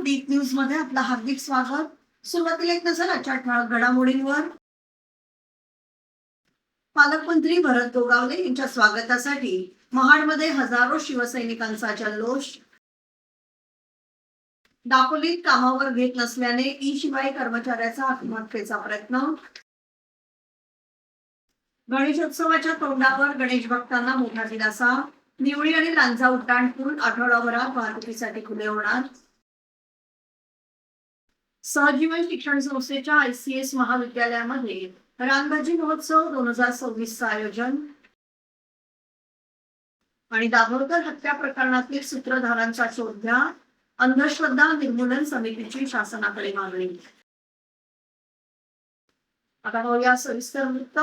League news मध्ये आपलं हार्दिक स्वागत। सुरुवातीला एक नजर आजच्या ठळक घडामोडींवर। पालकमंत्री भरत गोगावले यांच्या स्वागतासाठी महाडमध्ये हजारो शिवसैनिकांचा जल्लोष। दापोलीत कामावर घेत नसल्याने ई-शिवाय कर्मचाऱ्याचा आत्महत्येचा प्रयत्न। गणेशोत्सवाच्या तोंडावर गणेश भक्तांना मोठा दिलासा। निवळी आणि लांजा उड्डाणपूल आठवडाभरात वाहतुकीसाठी खुले होणार। सहजीवन शिक्षण संस्थेच्या ICS महाविद्यालयामध्ये रानभाजी महोत्सव 2026 आयोजन। आणि दाभोळकर हत्या प्रकरणातील सूत्रधारांचा शोध घ्या, अंधश्रद्धा निर्मूलन समितीची शासनाकडे मागणी। आता पाहूया सविस्तर वृत्त।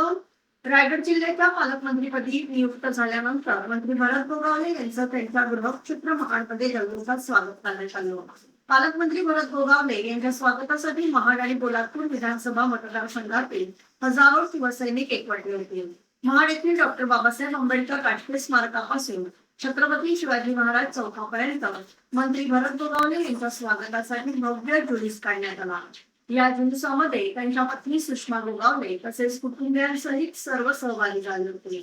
रायगड जिल्ह्याच्या पालकमंत्रीपदी नियुक्त झाल्यानंतर मंत्री भरत गोगावले यांचं त्यांच्या गृहक्षेत्र महाडमध्ये जल्लोषात स्वागत करण्यात आलं। पालकमंत्री भरत गोगावले यांच्या स्वागतासाठी महाड आणि पोलादपूर विधानसभा मतदारसंघातील हजारो शिवसैनिक एकवटले होते। महाड येथील डॉक्टर बाबासाहेब आंबेडकर राष्ट्रीय स्मारकापासून छत्रपती शिवाजी महाराज चौकापर्यंत मंत्री भरत गोगावले यांच्या स्वागतासाठी भव्य जुलूस काढण्यात आला। या जुलूसामध्ये त्यांच्या पत्नी सुषमा गोगावले तसेच कुटुंबियांसहित सर्व सहभागी झाले होते।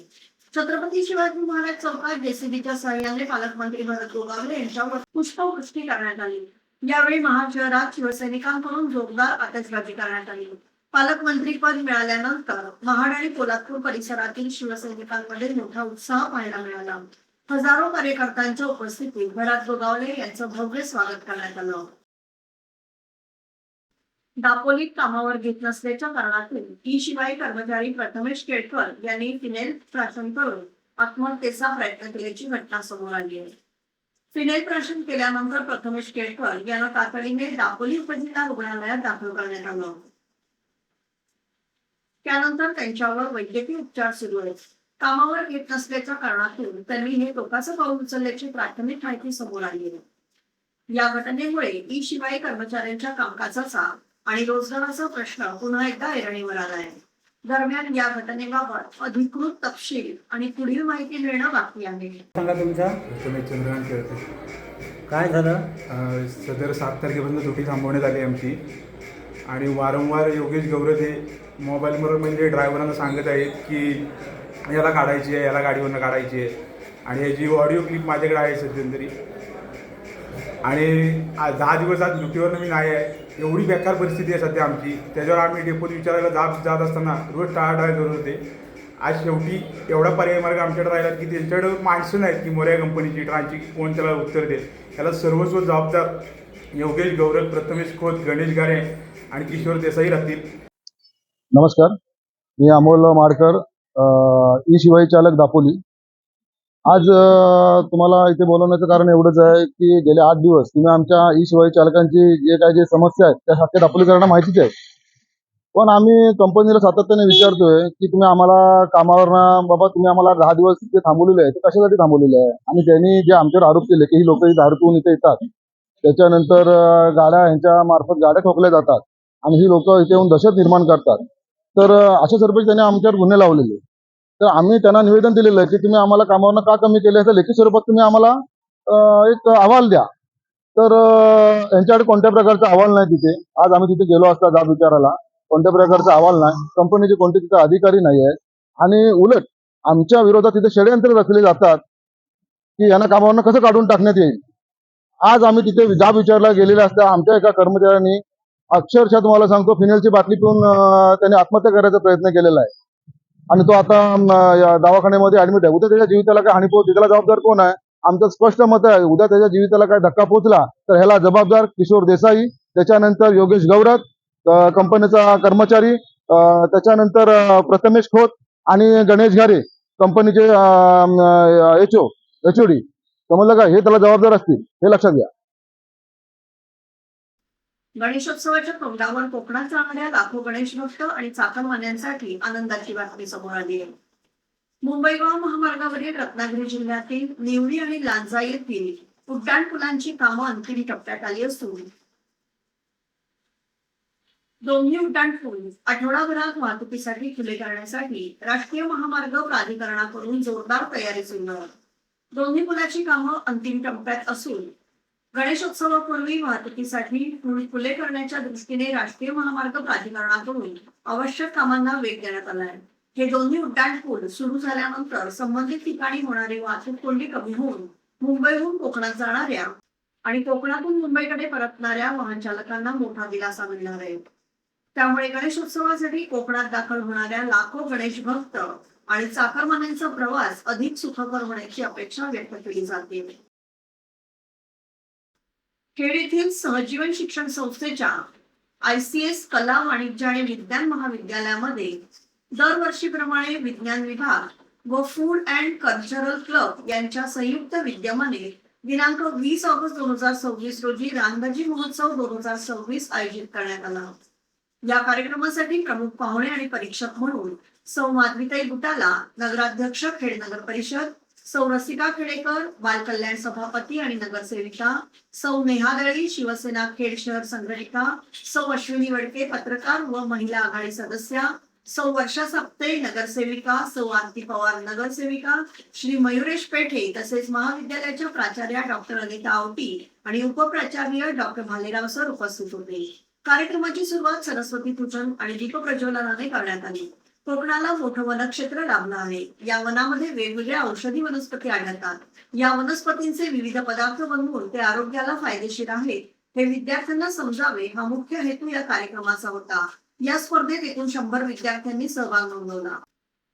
छत्रपती शिवाजी महाराज चौकात JCBच्या सहाय्याने पालकमंत्री भरत गोगावले यांच्यावर पुष्पवृष्टी करण्यात आली। यावेळी महाड शहरात शिवसैनिकांकडून जोरदार आतिषबाजी करण्यात आली। पालकमंत्रीपद मिळाल्यानंतर महाड आणि पोलादपूर परिसरातील शिवसैनिकांमध्ये मोठा उत्साह पाहायला मिळाला। हजारो कार्यकर्त्यांच्या उपस्थितीत भरत गोगावले यांचं भव्य स्वागत करण्यात आलं। दापोलीत कामावर घेत नसल्याच्या कारणातून ई-शिवाय कर्मचारी प्रथमेश केळकर यांनी फिनेल प्राशन करून आत्महत्येचा प्रयत्न केल्याची घटना समोर आली आहे। फिनेल प्राशन केल्यानंतर प्रथमेश केळकर यांना तातडीने दापोली उपजिल्हा रुग्णालयात दाखल करण्यात आलं। त्यानंतर त्यांच्यावर वैद्यकीय उपचार सुरू आहेत। कामावर घेत नसल्याच्या कारणातून त्यांनी हे टोकाचं पाऊल उचलल्याची प्राथमिक माहिती समोर आली आहे। या घटनेमुळे ई-शिवाय कर्मचाऱ्यांच्या कामकाजाचा आणि रोजगाराचा प्रश्न पुन्हा एकदा ऐरणीवर आला आहे। दरम्यान या घटनेबाबत अधिकृत तपशील आणि पुढील माहिती मिळणं बाकी आहे। सांगा तुमचा तुम्ही चंद्रकांत केळकर काय झालं? सदर 7 तारखेपर्यंत ड्युटी थांबवण्यात आली आमची आणि वारंवार योगेश गौरव हे मोबाईलवर म्हणजे ड्रायव्हरांना सांगत आहेत की याला काढायची आहे, याला गाडीवरनं काढायची आहे आणि याची ऑडिओ क्लिप माझ्याकडे आहे सध्यांतरी। आणि 10 दिवस आज ड्युटीवरनं मी नाही आहे। एवढी बेकार परिस्थिती आहे सध्या आमची। त्याच्यावर आम्ही डेपोत विचारायला जात असताना रोज टाळाटाळ करत होते। आज शेवटी एवढा पर्याय मार्ग आमच्याकडे राहिला की त्यांच्याकडे माणसं नाहीत की मोऱ्या कंपनीची ट्रांची कोण त्याला उत्तर देईल। याला सर्वस्व जबाबदार योगेश गौरव, प्रथमेश खोत, गणेश गारे आणि किशोर देसाई राहतील। नमस्कार, मी अमोल माडकर, ई-शिवाई चालक दापोली। आज तुम्हाला इथे बोलवण्याचं कारण एवढंच आहे की गेले 8 दिवस तुम्ही आमच्या ई-शिवाई चालकांची जे समस्या आहेत त्या शाखेत दापोलीकरांना माहितीच आहे। पण आम्ही कंपनीला सातत्याने विचारतोय की तुम्ही आम्हाला कामावर बाबा तुम्ही आम्हाला 10 दिवस इथे थांबवलेले आहे, ते कशासाठी थांबवलेले आहे? आणि त्यांनी जे आमच्यावर आरोप केले की ही लोक दारू पिऊन इथे येतात, त्याच्यानंतर गाड्या ह्यांच्या मार्फत गाड्या ठोकल्या जातात आणि ही लोक इथे येऊन दहशत निर्माण करतात, तर अशा सरपंच त्यांनी आमच्यावर गुन्हे लावलेले। तर आम्ही त्यांना निवेदन दिलेलं आहे की तुम्ही आम्हाला कामावरनं का कमी केले, तर लेखी स्वरूपात तुम्ही आम्हाला एक अहवाल द्या। तर यांच्याकडे कोणत्या प्रकारचा अहवाल नाही तिथे। आज आम्ही तिथे गेलो असता जाब विचारायला, कोणत्या प्रकारचा अहवाल नाही, कंपनीचे कोणते तिथे अधिकारी नाही आहेत आणि उलट आमच्या विरोधात तिथे षडयंत्र रचले जातात की यांना कामावरनं कसं काढून टाकण्यात येईल। आज आम्ही तिथे जाब विचारला गेलेला असता आमच्या एका कर्मचाऱ्यांनी अक्षरशः तुम्हाला सांगतो फिनेलची बाटली पिऊन त्याने आत्महत्या करायचा प्रयत्न केलेला आहे आणि तो आता दवाखान्यामध्ये ऍडमिट आहे। उद्या त्याच्या जीविताला काय हानी पोहोचली त्याला जबाबदार कोण आहे? आमचं स्पष्ट मत आहे, उद्या त्याच्या जीविताला काय धक्का पोहोचला तर ह्याला जबाबदार किशोर देसाई, त्याच्यानंतर योगेश गौरव कंपनीचा कर्मचारी, त्याच्यानंतर प्रथमेश खोत आणि गणेश घारे कंपनीचे HOD, समजलं का? हे त्याला जबाबदार असतील, हे लक्षात घ्या। गणेशोत्सवाच्या तोंडावर कोकणात जाणाऱ्या लाखो गणेश भक्त आणि चाकरमान्यांसाठी आनंदाची बातमी समोर आली आहे। मुंबई-गोवा महामार्गावरील रत्नागिरी जिल्ह्यातील निवळी आणि लांजा येथील उड्डाणपुलांची कामं अंतिम टप्प्यात आली असून दोन्ही उड्डाणपूल आठवडाभरात वाहतुकीसाठी खुले करण्यासाठी राष्ट्रीय महामार्ग प्राधिकरणाकडून जोरदार तयारी सुरू आहे। दोन्ही पुलाची कामं अंतिम टप्प्यात असून गणेशोत्सवापूर्वी वाहतुकीसाठी खुले करण्याच्या दृष्टीने राष्ट्रीय महामार्ग प्राधिकरणाकडून आवश्यक कामांना वेग देण्यात आला आहे. हे दोन्ही उड्डाणपूल सुरू झाल्यानंतर संबंधित ठिकाणी होणारी वाहतूक कोंडी कमी होऊन मुंबईहून कोकणात जाणाऱ्या आणि कोकणातून मुंबईकडे परतणाऱ्या वाहन चालकांना मोठा दिलासा मिळणार आहे. त्यामुळे गणेशोत्सवासाठी कोकणात दाखल होणाऱ्या लाखो गणेश भक्त आणि चाकरमान्यांचा प्रवास अधिक सुखकर होण्याची अपेक्षा व्यक्त केली जाते. खेड येथील सहजीवन शिक्षण संस्थेच्या ICS कला वाणिज्य आणि विज्ञान महाविद्यालयामध्ये दरवर्षीप्रमाणे विज्ञान विभाग व फूड अँड कल्चरल क्लब यांच्या संयुक्त विद्यमाने दिनांक 20 ऑगस्ट 2026 रोजी रानबाजी महोत्सव 2026 आयोजित करण्यात आला. या कार्यक्रमासाठी प्रमुख पाहुणे आणि परीक्षक म्हणून सौ माधवीताई बुटाला, नगराध्यक्ष खेड नगर परिषद, सौ रसिका खेडेकर, बाल कल्याण सभापती आणि नगरसेविका, सौ नेहा दळवी, शिवसेना खेड शहर संघटिका, सौ अश्विनी वडके, पत्रकार व महिला आघाडी सदस्या, सौ वर्षा साप्ते, नगरसेविका, सौ आरती पवार, नगरसेविका, श्री मयुरेश पेठे तसेच महाविद्यालयाच्या प्राचार्या डॉक्टर अनिता आवटी आणि उपप्राचार्य डॉक्टर भालेराव सर उपस्थित होते. कार्यक्रमाची सुरुवात सरस्वती पूजन आणि दीपप्रज्वलनाने करण्यात आली. कोकणाला मोठं वनक्षेत्र लाभलं आहे. या वनामध्ये वेगवेगळ्या औषधी वनस्पती आढळतात. या वनस्पतींचे विविध पदार्थ बनवून ते आरोग्याला फायदेशीर आहेत हे विद्यार्थ्यांना समजावे हा मुख्य हेतू या कार्यक्रमाचा होता. या स्पर्धेत एकूण 100 विद्यार्थ्यांनी सहभाग नोंदवला.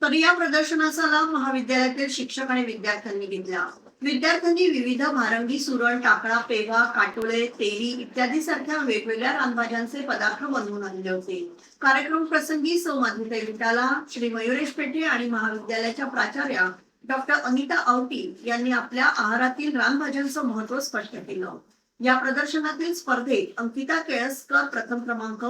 तर या प्रदर्शनाचा लाभ महाविद्यालयातील शिक्षक आणि विद्यार्थ्यांनी घेतला. विद्यार्थ्यांनी विविध भारंगी, सुरण, टाकळा, पेवा, काटोळे, तेली इत्यादी सारख्या वेगवेगळ्या रानभाज्यांचे पदार्थ बनवून आणले होते. कार्यक्रम प्रसंगी सौ माधवीताई विटाला, श्री मयुरेश पेठे आणि महाविद्यालयाच्या प्राचार्या डॉक्टर अनिता आवटी यांनी आपल्या आहारातील रानभाज्यांचं महत्व स्पष्ट केलं. या प्रदर्शनातील स्पर्धेत अंकिता केळसकर प्रथम क्रमांक,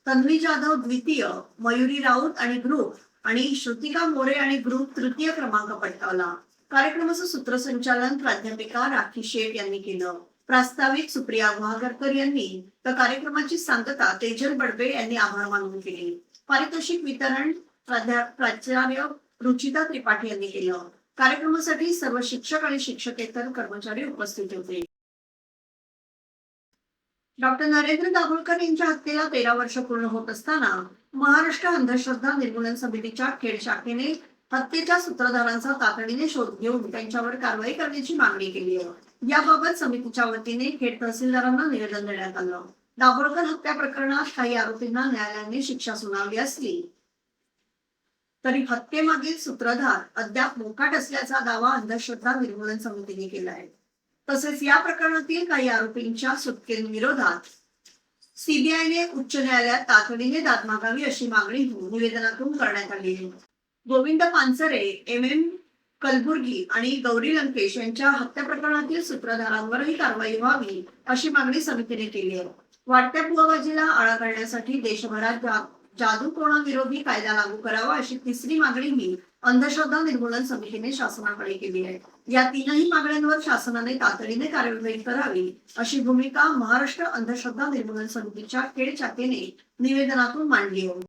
तन्वी जाधव द्वितीय, मयुरी राऊत आणि ग्रुप आणि श्रुतिका मोरे आणि ग्रुप तृतीय क्रमांक पटकावला. कार्यक्रमाचं सूत्रसंचालन प्राध्यापिका राखी शेठ यांनी केलं. प्रास्ताविक सुप्रिया गुहागरकर यांनी तर कार्यक्रमाची सांगता तेजल बडबे यांनी आभार मानून केले. पारितोषिक वितरण प्राचार्य रुचिता त्रिपाठी यांनी केलं. कार्यक्रमासाठी सर्व शिक्षक आणि शिक्षकेतर कर्मचारी उपस्थित होते. डॉक्टर नरेंद्र दाभोळकर यांच्या हत्येला 13 वर्ष पूर्ण होत असताना महाराष्ट्र अंधश्रद्धा निर्मूलन समितीच्या खेड शाखेने हत्येच्या सूत्रधारांचा तातडीने शोध घेऊन त्यांच्यावर कारवाई करण्याची मागणी केली आहे. याबाबत समितीच्या वतीने खेड तहसीलदारांना निवेदन देण्यात आलं. दाभोळकर हत्या प्रकरणात काही आरोपींना न्यायालयाने शिक्षा सुनावली असली तरी हत्येमागील सूत्रधार अद्याप मोकाट असल्याचा दावा अंधश्रद्धा निर्मूलन समितीने केला आहे. तसेच या प्रकरणातील काही आरोपींच्या सुटकेविरोधात सीबीआयने उच्च न्यायालयात तातडीने दाद मागावी अशी मागणी निवेदनातून करण्यात आली आहे. गोविंद पानसरे, MM कलबुर्गी आणि गौरी लंकेश यांच्या हत्या प्रकरणातील सूत्रधारांवरही कारवाई व्हावी अशी मागणी समितीने केली आहे. वाढत्या पुआबाजीला आळा घालण्यासाठी देशभरात जादूटोणा कायदा लागू करावा अशी तिसरी मागणीही अंधश्रद्धा निर्मूलन समितीने शासनाकडे केली आहे. या तीनही मागण्यांवर शासनाने तातडीने कार्यवाही करावी अशी भूमिका महाराष्ट्र अंधश्रद्धा निर्मूलन समितीच्या खेड शाखेने निवेदनातून मांडली आहे.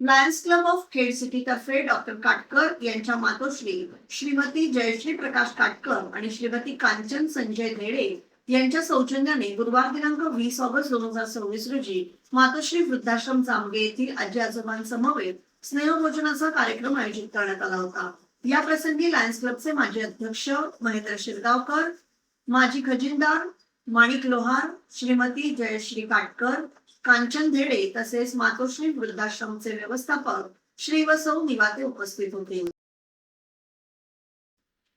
Lions Club of Khed City तर्फे डॉक्टर काटकर यांच्या मातोश्री श्रीमती जयश्री प्रकाश काटकर आणि श्रीमती कांचन संजय धेडे यांच्या सौजन्याने गुरुवार दिनांक 20 ऑगस्ट 2026 रोजी मातोश्री वृद्धाश्रम जामगे येथील आजी आजोबांसमवेत स्नेहभोजनाचा कार्यक्रम आयोजित करण्यात आला होता. या प्रसंगी लायन्स क्लबचे माजी अध्यक्ष महेंद्र शिरगावकर, माजी खजिनदार माणिक लोहार, श्रीमती जयश्री काटकर, कांचन धेडे तसेच मातोश्री वृद्धाश्रमचे व्यवस्थापक श्री व सौ निवाते उपस्थित होते.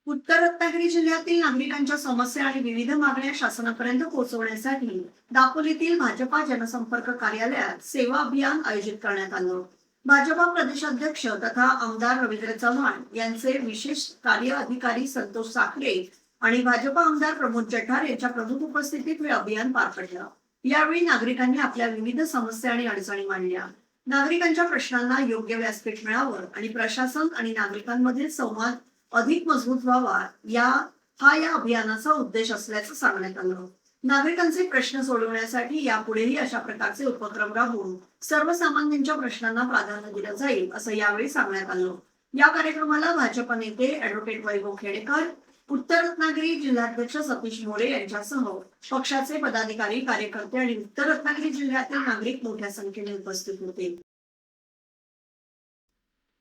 उत्तर रत्नागिरी जिल्ह्यातील नागरिकांच्या समस्या आणि विविध मागण्या शासनापर्यंत पोहोचवण्यासाठी दापोलीतील भाजपा जनसंपर्क कार्यालयात सेवा अभियान आयोजित करण्यात आलं. भाजपा प्रदेशाध्यक्ष तथा आमदार रवींद्र चव्हाण यांचे विशेष कार्य अधिकारी संतोष साखरे आणि भाजपा आमदार प्रमोद जठार यांच्या प्रमुख उपस्थितीत हे अभियान पार पडलं. यावेळी नागरिकांनी आपल्या विविध समस्या आणि अडचणी मांडल्या. नागरिकांच्या प्रश्नांना योग्य व्यासपीठ मिळावं आणि प्रशासन आणि नागरिकांमधील संवाद अधिक मजबूत व्हावा या अभियानाचा उद्देश असल्याचं सांगण्यात आलं. नागरिकांचे प्रश्न सोडवण्यासाठी यापुढेही अशा प्रकारचे उपक्रम राबवून सर्वसामान्यांच्या प्रश्नांना प्राधान्य दिलं जाईल असं यावेळी सांगण्यात आलं. या कार्यक्रमाला भाजप नेते ऍडव्होकेट वैभव खेडेकर, उत्तर रत्नागिरी जिल्हाध्यक्ष सतीश मोरे यांच्यासह पक्षाचे पदाधिकारी, कार्यकर्ते आणि उत्तर रत्नागिरी जिल्ह्यातील नागरिक मोठ्या संख्येने उपस्थित होते.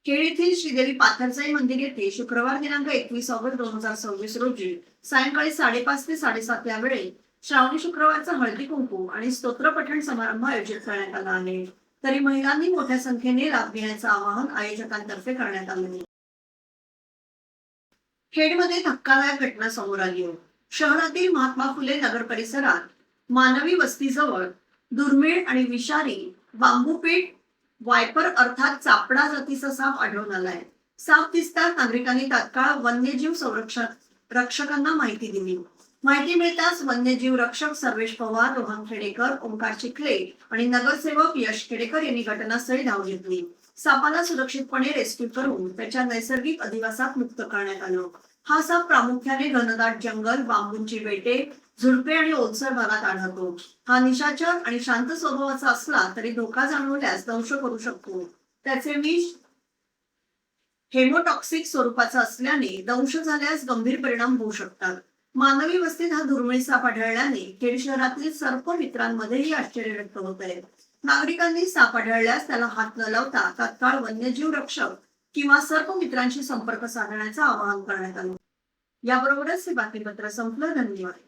खेड येथील श्रीदेवी पाथरसाई मंदिर येथे शुक्रवार दिनांक 21 ऑगस्ट 2026 रोजी सायंकाळी 5:30 ते 7:30 या वेळेत श्रावणी शुक्रवारचा हळदी कुंकू आणि स्तोत्र पठण समारंभ आयोजित करण्यात आला आहे. तरी महिलांनी मोठ्या संख्येने लाभ घेण्याचं आवाहन आयोजकांतर्फे करण्यात आले. खेडमध्ये धक्कादायक घटना समोर आली आहे. शहरातील महात्मा फुले नगर परिसरात मानवी वस्तीजवळ दुर्मिळ आणि विषारी बांबूपेट वायपर अर्थात चापडा जातीचा साप आढळून आलाय. साप दिसताच नागरिकांनी तात्काळ वन्यजीव रक्षकांना माहिती दिली. माहिती मिळताच वन्यजीव रक्षक सर्वेश पवार, रोहन खेडेकर, ओंकार चिखले आणि नगरसेवक यश खेडेकर यांनी घटनास्थळी धाव घेतली. सापाला सुरक्षितपणे रेस्क्यू करून त्याच्या नैसर्गिक अधिवासात मुक्त करण्यात आलं. हा साप प्रामुख्याने घनदाट जंगल, बांबूंची बेटे, झुडपे आणि ओलसर भागात आढळतो. हा निशाचर आणि शांत स्वभावाचा असला तरी धोका जाणवल्यास दंश करू शकतो. त्याचे विष हेमोटॉक्सिक स्वरूपाचा असल्याने दंश झाल्यास गंभीर परिणाम होऊ शकतात. मानवी वस्तीत हा दुर्मिळ साप आढळल्याने खेड शहरातील सर्प मित्रांमध्येही आश्चर्य व्यक्त होत आहे. नागरिकांनी साप आढळल्यास त्याला हात न लावता तात्काळ वन्यजीव रक्षक किंवा सर्प मित्रांशी संपर्क साधण्याचं आवाहन करण्यात आलं. याबरोबरच हे बातमीपत्र संपलं. धन्यवाद.